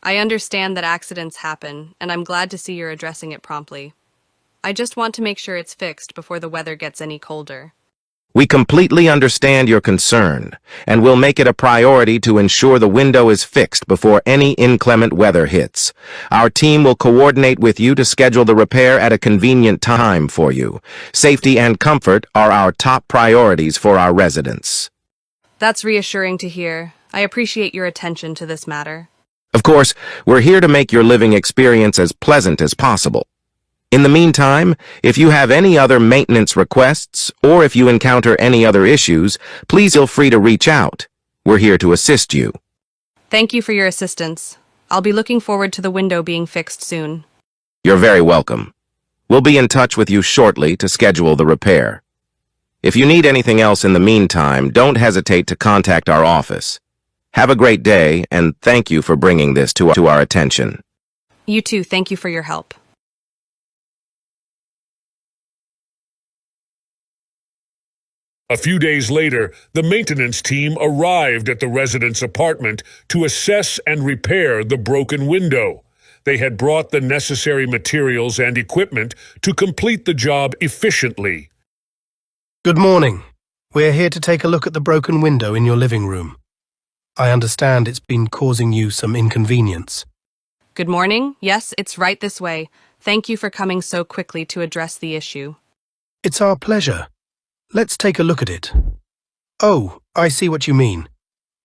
I understand that accidents happen, and I'm glad to see you're addressing it promptly. I just want to make sure it's fixed before the weather gets any colder. We completely understand your concern, and will make it a priority to ensure the window is fixed before any inclement weather hits. Our team will coordinate with you to schedule the repair at a convenient time for you. Safety and comfort are our top priorities for our residents. That's reassuring to hear. I appreciate your attention to this matter. Of course, we're here to make your living experience as pleasant as possible. In the meantime, if you have any other maintenance requests, or if you encounter any other issues, please feel free to reach out. We're here to assist you. Thank you for your assistance. I'll be looking forward to the window being fixed soon. You're very welcome. We'll be in touch with you shortly to schedule the repair. If you need anything else in the meantime, don't hesitate to contact our office. Have a great day, and thank you for bringing this to our attention. You too, thank you for your help. A few days later, the maintenance team arrived at the resident's apartment to assess and repair the broken window. They had brought the necessary materials and equipment to complete the job efficiently. Good morning. We're here to take a look at the broken window in your living room. I understand it's been causing you some inconvenience. Good morning. Yes, it's right this way. Thank you for coming so quickly to address the issue. It's our pleasure. Let's take a look at it. Oh, I see what you mean.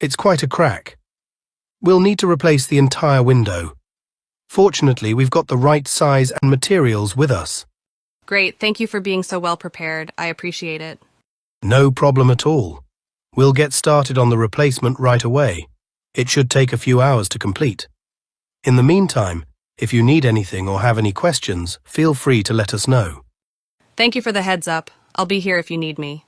It's quite a crack. We'll need to replace the entire window. Fortunately, we've got the right size and materials with us. Great, thank you for being so well prepared. I appreciate it. No problem at all. We'll get started on the replacement right away. It should take a few hours to complete. In the meantime, if you need anything or have any questions, feel free to let us know. Thank you for the heads up. I'll be here if you need me.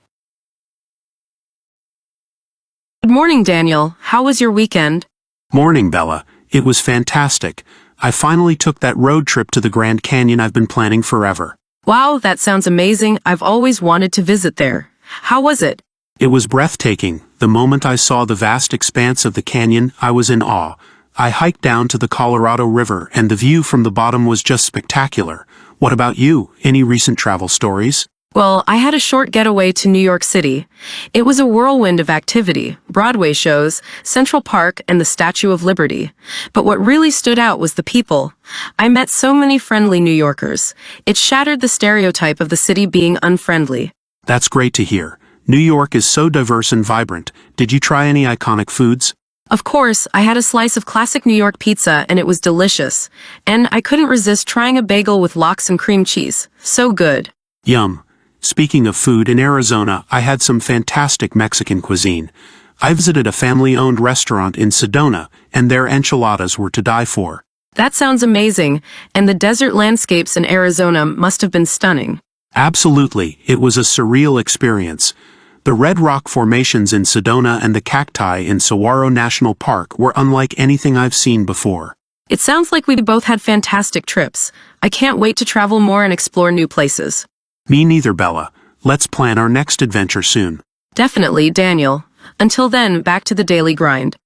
Good morning, Daniel. How was your weekend? Morning, Bella. It was fantastic. I finally took that road trip to the Grand Canyon I've been planning forever. Wow, that sounds amazing. I've always wanted to visit there. How was it? It was breathtaking. The moment I saw the vast expanse of the canyon, I was in awe. I hiked down to the Colorado River, and the view from the bottom was just spectacular. What about you? Any recent travel stories? Well, I had a short getaway to New York City. It was a whirlwind of activity, Broadway shows, Central Park, and the Statue of Liberty. But what really stood out was the people. I met so many friendly New Yorkers. It shattered the stereotype of the city being unfriendly. That's great to hear. New York is so diverse and vibrant. Did you try any iconic foods? Of course, I had a slice of classic New York pizza, and it was delicious. And I couldn't resist trying a bagel with lox and cream cheese. So good. Yum. Speaking of food, in Arizona, I had some fantastic Mexican cuisine. I visited a family-owned restaurant in Sedona, and their enchiladas were to die for. That sounds amazing, and the desert landscapes in Arizona must have been stunning. Absolutely, it was a surreal experience. The red rock formations in Sedona and the cacti in Saguaro National Park were unlike anything I've seen before. It sounds like we both had fantastic trips. I can't wait to travel more and explore new places. Me neither, Bella. Let's plan our next adventure soon. Definitely, Daniel. Until then, back to the daily grind.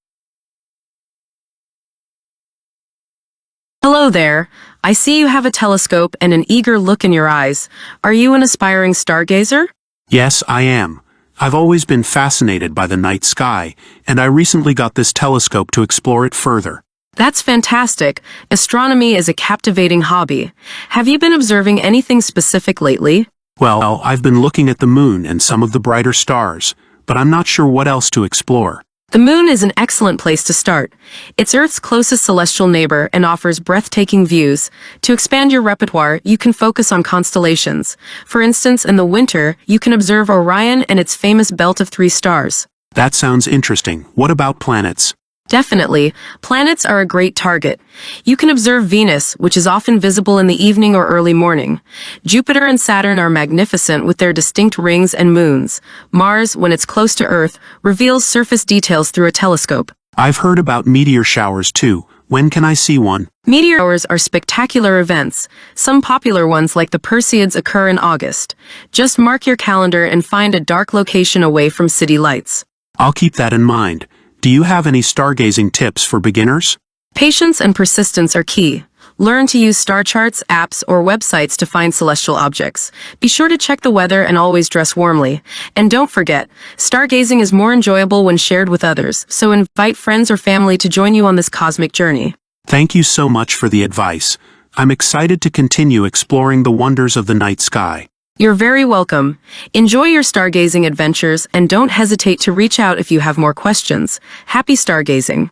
Hello there. I see you have a telescope and an eager look in your eyes. Are you an aspiring stargazer? Yes, I am. I've always been fascinated by the night sky, and I recently got this telescope to explore it further. That's fantastic. Astronomy is a captivating hobby. Have you been observing anything specific lately? Well, I've been looking at the moon and some of the brighter stars, but I'm not sure what else to explore. The moon is an excellent place to start. It's Earth's closest celestial neighbor and offers breathtaking views. To expand your repertoire, you can focus on constellations. For instance, in the winter, you can observe Orion and its famous belt of 3 stars. That sounds interesting. What about planets? Definitely. Planets are a great target. You can observe Venus, which is often visible in the evening or early morning. Jupiter and Saturn are magnificent with their distinct rings and moons. Mars, when it's close to Earth, reveals surface details through a telescope. I've heard about meteor showers too. When can I see one? Meteor showers are spectacular events. Some popular ones like the Perseids occur in August. Just mark your calendar and find a dark location away from city lights. I'll keep that in mind. Do you have any stargazing tips for beginners? Patience and persistence are key. Learn to use star charts, apps, or websites to find celestial objects. Be sure to check the weather and always dress warmly. And don't forget, stargazing is more enjoyable when shared with others, so invite friends or family to join you on this cosmic journey. Thank you so much for the advice. I'm excited to continue exploring the wonders of the night sky. You're very welcome. Enjoy your stargazing adventures and don't hesitate to reach out if you have more questions. Happy stargazing.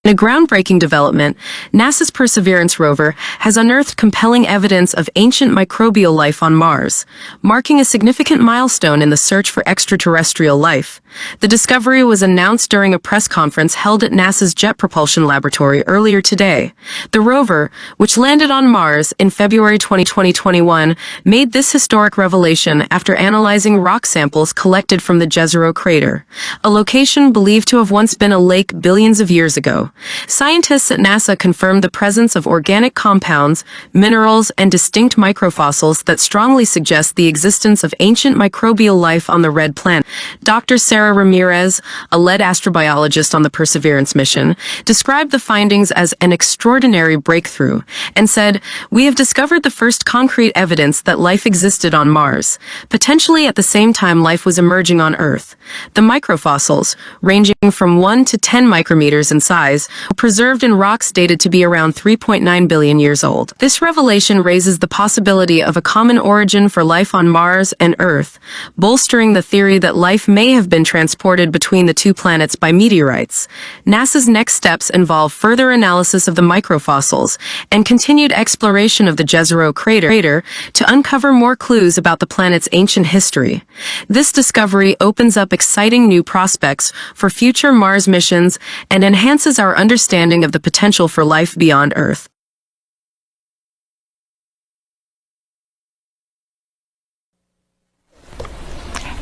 In a groundbreaking development, NASA's Perseverance rover has unearthed compelling evidence of ancient microbial life on Mars, marking a significant milestone in the search for extraterrestrial life. The discovery was announced during a press conference held at NASA's Jet Propulsion Laboratory earlier today. The rover, which landed on Mars in February 2021, made this historic revelation after analyzing rock samples collected from the Jezero crater, a location believed to have once been a lake billions of years ago. Scientists at NASA confirmed the presence of organic compounds, minerals, and distinct microfossils that strongly suggest the existence of ancient microbial life on the red planet. Dr. Sarah Ramirez, a lead astrobiologist on the Perseverance mission, described the findings as an extraordinary breakthrough and said, "We have discovered the first concrete evidence that life existed on Mars, potentially at the same time life was emerging on Earth. The microfossils, ranging from 1 to 10 micrometers in size, preserved in rocks dated to be around 3.9 billion years old. This revelation raises the possibility of a common origin for life on Mars and Earth, bolstering the theory that life may have been transported between the two planets by meteorites. NASA's next steps involve further analysis of the microfossils and continued exploration of the Jezero crater to uncover more clues about the planet's ancient history. This discovery opens up exciting new prospects for future Mars missions and enhances our understanding of the potential for life beyond Earth.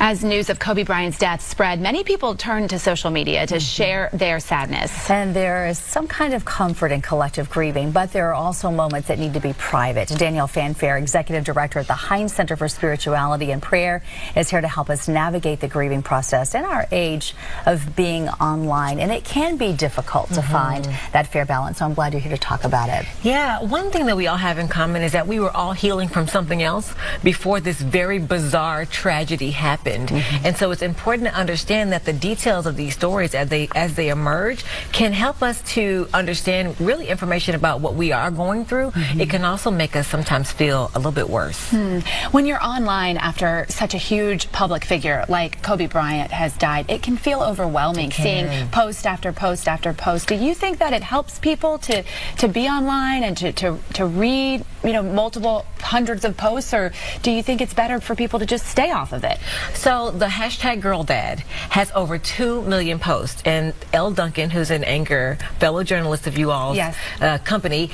As news of Kobe Bryant's death spread, many people turned to social media to share their sadness. And there is some kind of comfort in collective grieving, but there are also moments that need to be private. Danielle Fanfare, Executive Director at the Heinz Center for Spirituality and Prayer, is here to help us navigate the grieving process in our age of being online. And it can be difficult to find that fair balance, so I'm glad you're here to talk about it. Yeah, one thing that we all have in common is that we were all healing from something else before this very bizarre tragedy happened. And so it's important to understand that the details of these stories as they emerge can help us to understand really information about what we are going through. It can also make us sometimes feel a little bit worse. When you're online after such a huge public figure like Kobe Bryant has died, it can feel overwhelming seeing post after post after post. Do you think that it helps people to be online and to read, you know, multiple hundreds of posts, or do you think it's better for people to just stay off of it? So the hashtag Girl Dad has over 2 million posts, and Elle Duncan, who's an anchor, fellow journalist of you all's company,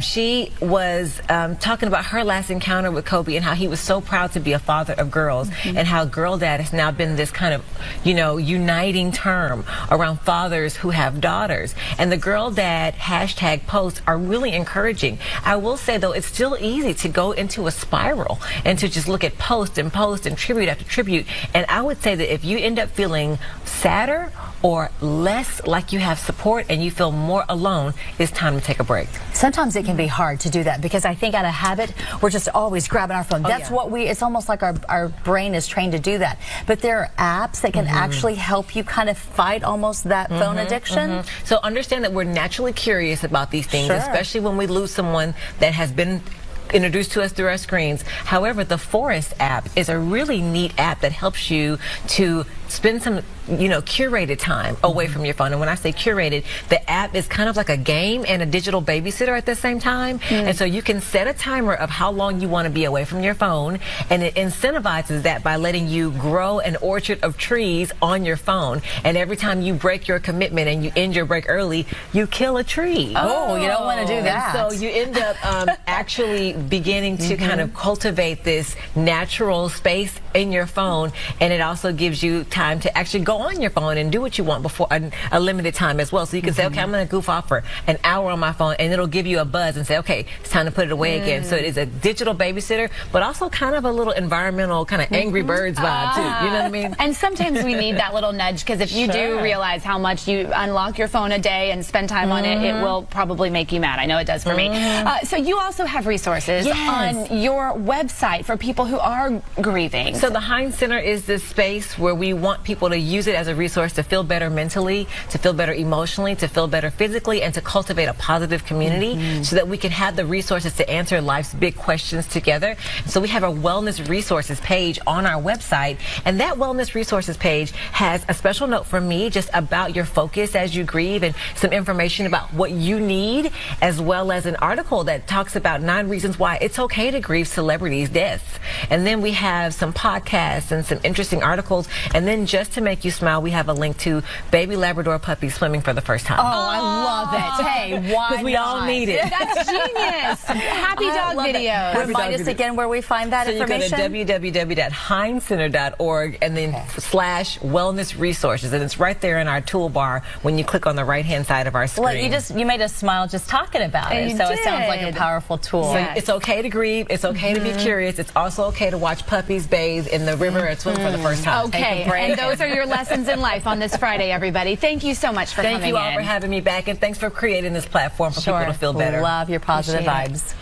she was talking about her last encounter with Kobe and how he was so proud to be a father of girls, and how Girl Dad has now been this kind of, you know, uniting term around fathers who have daughters. And the Girl Dad hashtag posts are really encouraging. I will say, though, it's still easy to go into a spiral and to just look at post and tribute after tribute. And I would say that if you end up feeling sadder or less like you have support and you feel more alone, it's time to take a break. Sometimes it can be hard to do that because I think out of habit, we're just always grabbing our phone. That's what it's almost like our brain is trained to do that. But there are apps that can actually help you kind of fight almost that phone addiction. So understand that we're naturally curious about these things, especially when we lose someone that has been introduced to us through our screens. However, the Forest app is a really neat app that helps you to spend some, you know, curated time away from your phone. And when I say curated, the app is kind of like a game and a digital babysitter at the same time. And so you can set a timer of how long you want to be away from your phone, and it incentivizes that by letting you grow an orchard of trees on your phone. And every time you break your commitment and you end your break early, you kill a tree. Oh, you don't want to do that. And so you end up actually beginning to kind of cultivate this natural space in your phone, and it also gives you time to actually go on your phone and do what you want before a limited time as well. So you can say, okay, I'm going to goof off for an hour on my phone, and it'll give you a buzz and say, okay, it's time to put it away again. So it is a digital babysitter, but also kind of a little environmental kind of Angry Birds vibe too. You know what I mean? And sometimes we need that little nudge, because if you do realize how much you unlock your phone a day and spend time on it, it will probably make you mad. I know it does for me. So you also have resources on your website for people who are grieving. So the Heinz Center is this space where we want people to use it as a resource to feel better mentally, to feel better emotionally, to feel better physically, and to cultivate a positive community so that we can have the resources to answer life's big questions together. So we have a wellness resources page on our website, and that wellness resources page has a special note from me just about your focus as you grieve and some information about what you need, as well as an article that talks about 9 reasons why it's okay to grieve celebrities' deaths. And then we have some podcasts and some interesting articles. And then just to make you smile, we have a link to baby Labrador puppies swimming for the first time. Oh, I love it. Hey, why Because we all need it. That's genius. Happy dog videos. Remind us again where we find that information. So you go to www.heinzcenter.org and then /wellness resources, and it's right there in our toolbar when you click on the right-hand side of our screen. Well, you made us smile just talking about it, so it sounds like a powerful tool. So it's okay to grieve. It's okay to be curious. It's also okay to watch puppies bathe in the river and swim for the first time. Okay, and those are your lessons in life on this Friday, everybody. Thank you so much for coming in. Thank you all for having me back, and thanks for creating this platform for people to feel better. Love your positive vibes.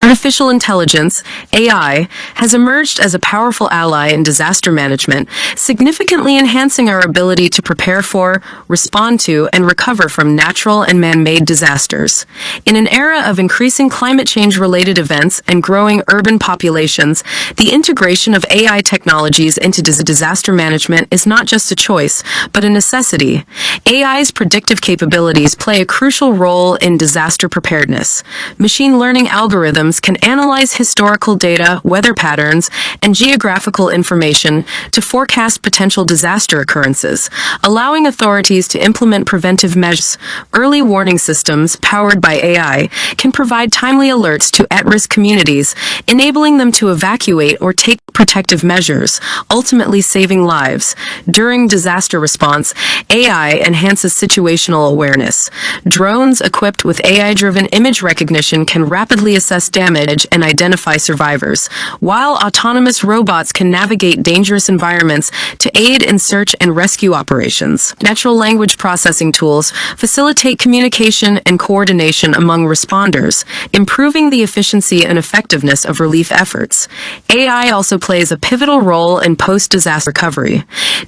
Artificial intelligence, AI, has emerged as a powerful ally in disaster management, significantly enhancing our ability to prepare for, respond to, and recover from natural and man-made disasters. In an era of increasing climate change-related events and growing urban populations, the integration of AI technologies into disaster management is not just a choice, but a necessity. AI's predictive capabilities play a crucial role in disaster preparedness. Machine learning algorithms can analyze historical data, weather patterns, and geographical information to forecast potential disaster occurrences, allowing authorities to implement preventive measures. Early warning systems, powered by AI, can provide timely alerts to at-risk communities, enabling them to evacuate or take protective measures, ultimately saving lives. During disaster response, AI enhances situational awareness. Drones equipped with AI-driven image recognition can rapidly assess damage and identify survivors, while autonomous robots can navigate dangerous environments to aid in search and rescue operations. Natural language processing tools facilitate communication and coordination among responders, improving the efficiency and effectiveness of relief efforts. AI also plays a pivotal role in post-disaster recovery.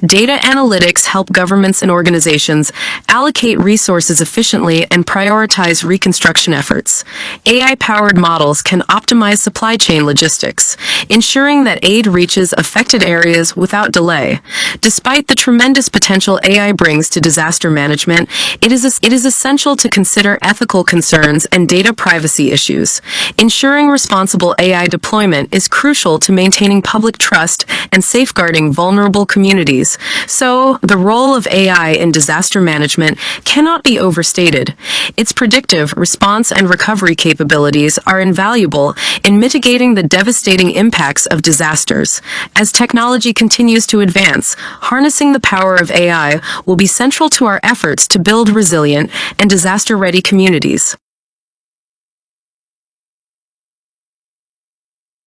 Data analytics help governments and organizations allocate resources efficiently and prioritize reconstruction efforts. AI-powered models can optimize supply chain logistics, ensuring that aid reaches affected areas without delay. Despite the tremendous potential AI brings to disaster management, it is essential to consider ethical concerns and data privacy issues. Ensuring responsible AI deployment is crucial to maintaining public trust and safeguarding vulnerable communities. So, the role of AI in disaster management cannot be overstated. Its predictive, response, and recovery capabilities are invaluable in mitigating the devastating impacts of disasters. As technology continues to advance, harnessing the power of AI will be central to our efforts to build resilient and disaster-ready communities.